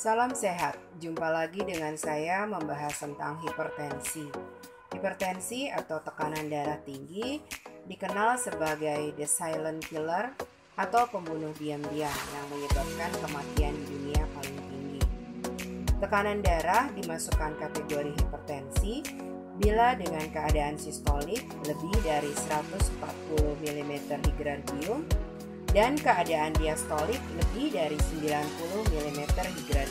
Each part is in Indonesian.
Salam sehat, jumpa lagi dengan saya membahas tentang hipertensi. Hipertensi atau tekanan darah tinggi dikenal sebagai the silent killer atau pembunuh diam-diam yang menyebabkan kematian di dunia paling tinggi. Tekanan darah dimasukkan kategori hipertensi bila dengan keadaan sistolik lebih dari 140 mm Hg dan keadaan diastolik lebih dari 90 mm Hg.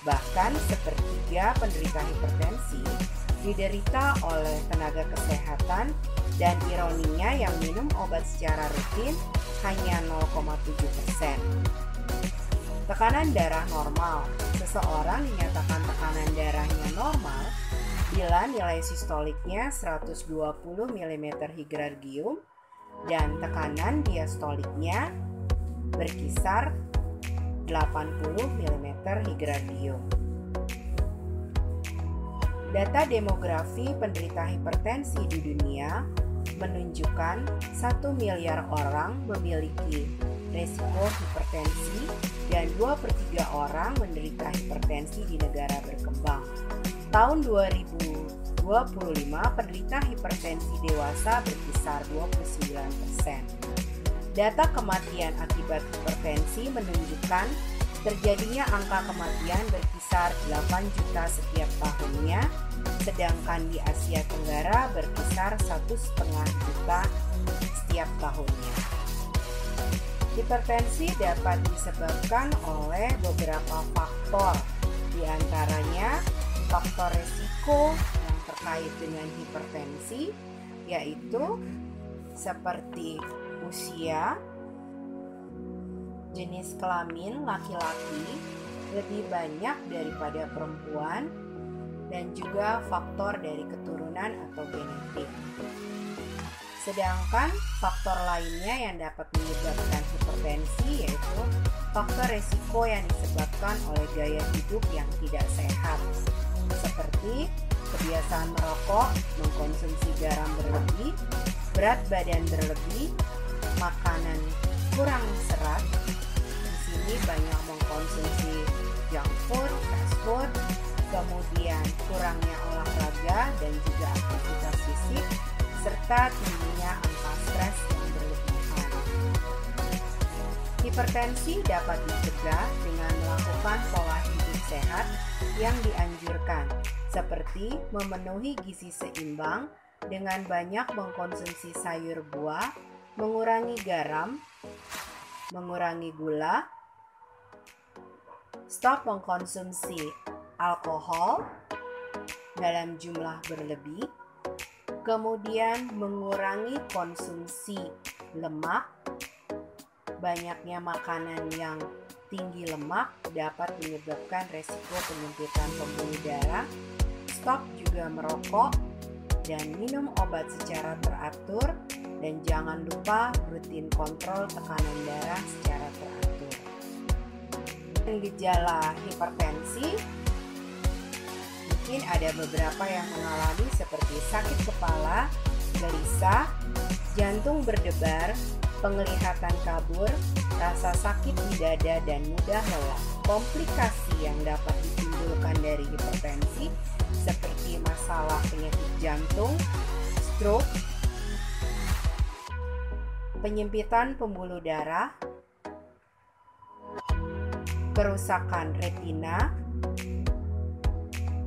Bahkan sepertiga penderita hipertensi diderita oleh tenaga kesehatan dan ironinya yang minum obat secara rutin hanya 0,7%. Tekanan darah normal. Seseorang dinyatakan tekanan darahnya normal bila nilai sistoliknya 120 mm Hg dan tekanan diastoliknya berkisar 80 mm Hg. Data demografi penderita hipertensi di dunia menunjukkan 1 miliar orang memiliki risiko hipertensi dan 2/3 orang menderita hipertensi di negara berkembang. Tahun 2025 penderita hipertensi dewasa berkisar 29%. Data kematian akibat hipertensi menunjukkan terjadinya angka kematian berkisar 8 juta setiap tahunnya, sedangkan di Asia Tenggara berkisar 1,5 juta setiap tahunnya. Hipertensi dapat disebabkan oleh beberapa faktor, di antaranya faktor risiko yang terkait dengan hipertensi, yaitu seperti usia, jenis kelamin laki-laki lebih banyak daripada perempuan, dan juga faktor dari keturunan atau genetik. Sedangkan faktor lainnya yang dapat menyebabkan hipertensi yaitu faktor risiko yang disebabkan oleh gaya hidup yang tidak sehat, seperti kebiasaan merokok, mengkonsumsi garam berlebih, berat badan berlebih, makanan kurang serat. Di sini banyak mengkonsumsi junk food, fast food, kemudian kurangnya olahraga dan juga aktivitas fisik, serta tingginya angka stres yang berlebihan. Hipertensi dapat dicegah dengan melakukan pola hidup sehat yang dianjurkan, seperti memenuhi gizi seimbang dengan banyak mengkonsumsi sayur buah, mengurangi garam, mengurangi gula, stop mengkonsumsi alkohol dalam jumlah berlebih, kemudian mengurangi konsumsi lemak. Banyaknya makanan yang tinggi lemak dapat menyebabkan resiko penyempitan pembuluh darah. Stop juga merokok dan minum obat secara teratur, dan jangan lupa rutin kontrol tekanan darah secara teratur. Gejala hipertensi mungkin ada beberapa yang mengalami seperti sakit kepala, gelisah, jantung berdebar, penglihatan kabur, rasa sakit di dada dan mudah lelah. Komplikasi yang dapat ditimbulkan dari hipertensi seperti masalah penyakit jantung, stroke, penyempitan pembuluh darah, kerusakan retina,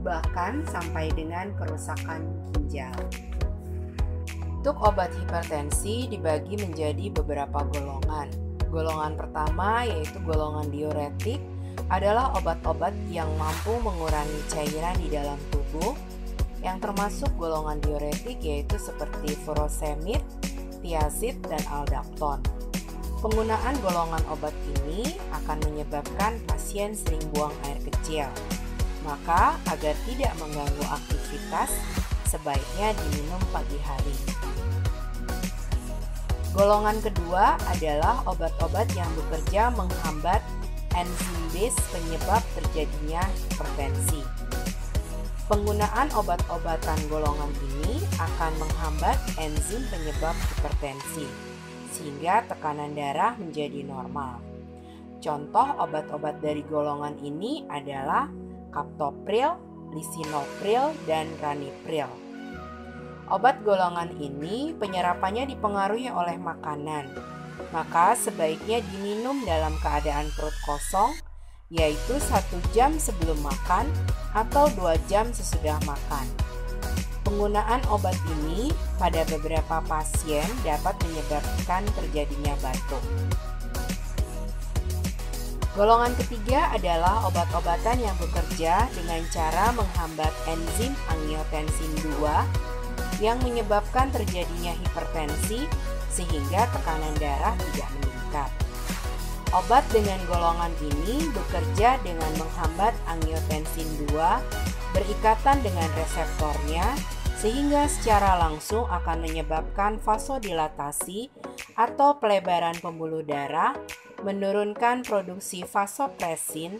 bahkan sampai dengan kerusakan ginjal. Untuk obat hipertensi dibagi menjadi beberapa golongan. Golongan pertama yaitu golongan diuretik adalah obat-obat yang mampu mengurangi cairan di dalam tubuh, yang termasuk golongan diuretik yaitu seperti furosemid, thiazid, dan aldactone. Penggunaan golongan obat ini akan menyebabkan pasien sering buang air kecil. Maka agar tidak mengganggu aktivitas, sebaiknya diminum pagi hari. Golongan kedua adalah obat-obat yang bekerja menghambat enzim base penyebab terjadinya hipertensi. Penggunaan obat-obatan golongan ini akan menghambat enzim penyebab hipertensi, sehingga tekanan darah menjadi normal. Contoh obat-obat dari golongan ini adalah captopril, lisinopril, dan ramipril. Obat golongan ini penyerapannya dipengaruhi oleh makanan, maka sebaiknya diminum dalam keadaan perut kosong, yaitu 1 jam sebelum makan atau 2 jam sesudah makan. Penggunaan obat ini pada beberapa pasien dapat menyebabkan terjadinya batuk. Golongan ketiga adalah obat-obatan yang bekerja dengan cara menghambat enzim angiotensin 2 yang menyebabkan terjadinya hipertensi sehingga tekanan darah tidak meningkat. Obat dengan golongan ini bekerja dengan menghambat angiotensin 2 berikatan dengan reseptornya sehingga secara langsung akan menyebabkan vasodilatasi atau pelebaran pembuluh darah, menurunkan produksi vasopresin,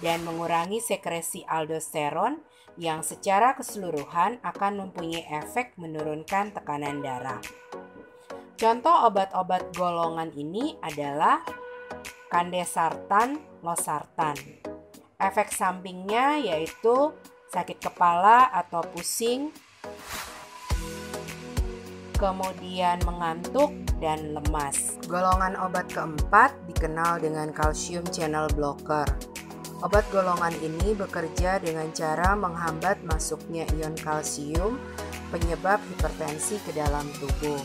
dan mengurangi sekresi aldosteron yang secara keseluruhan akan mempunyai efek menurunkan tekanan darah. Contoh obat-obat golongan ini adalah kandesartan, losartan. Efek sampingnya yaitu sakit kepala atau pusing, kemudian mengantuk dan lemas. Golongan obat keempat dikenal dengan calcium channel blocker. Obat golongan ini bekerja dengan cara menghambat masuknya ion kalsium, penyebab hipertensi ke dalam tubuh.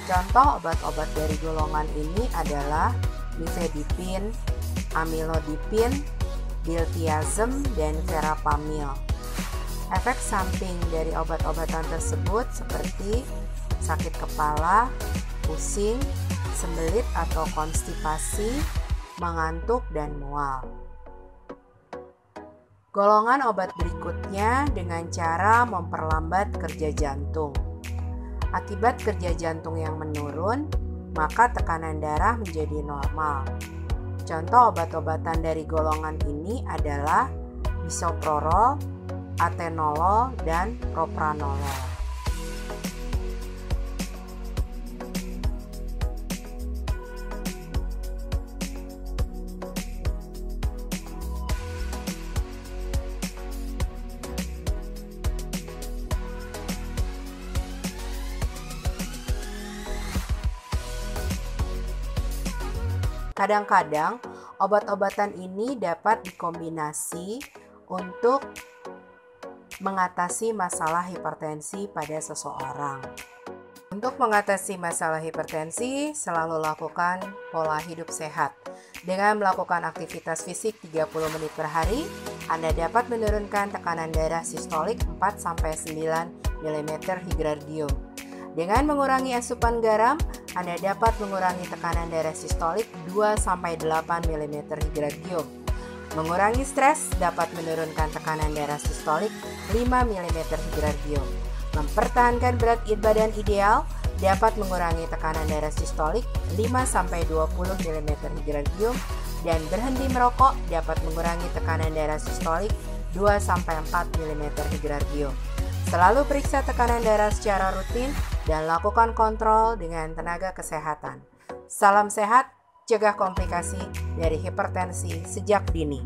Contoh obat-obat dari golongan ini adalah nifedipin, amlodipin, diltiazem, dan verapamil. Efek samping dari obat-obatan tersebut seperti sakit kepala, pusing, sembelit atau konstipasi, mengantuk, dan mual. Golongan obat berikutnya dengan cara memperlambat kerja jantung. Akibat kerja jantung yang menurun, maka tekanan darah menjadi normal. Contoh obat-obatan dari golongan ini adalah bisoprolol, atenolol, dan propranolol. Kadang-kadang obat-obatan ini dapat dikombinasi untuk mengatasi masalah hipertensi pada seseorang. Untuk mengatasi masalah hipertensi, selalu lakukan pola hidup sehat. Dengan melakukan aktivitas fisik 30 menit per hari, Anda dapat menurunkan tekanan darah sistolik 4-9 mm Hg. Dengan mengurangi asupan garam, Anda dapat mengurangi tekanan darah sistolik 2-8 mm Hg. Mengurangi stres dapat menurunkan tekanan darah sistolik 5 mm Hg. Mempertahankan berat badan ideal dapat mengurangi tekanan darah sistolik 5-20 mm Hg, dan berhenti merokok dapat mengurangi tekanan darah sistolik 2-4 mm Hg. Selalu periksa tekanan darah secara rutin dan lakukan kontrol dengan tenaga kesehatan. Salam sehat, cegah komplikasi dari hipertensi sejak dini.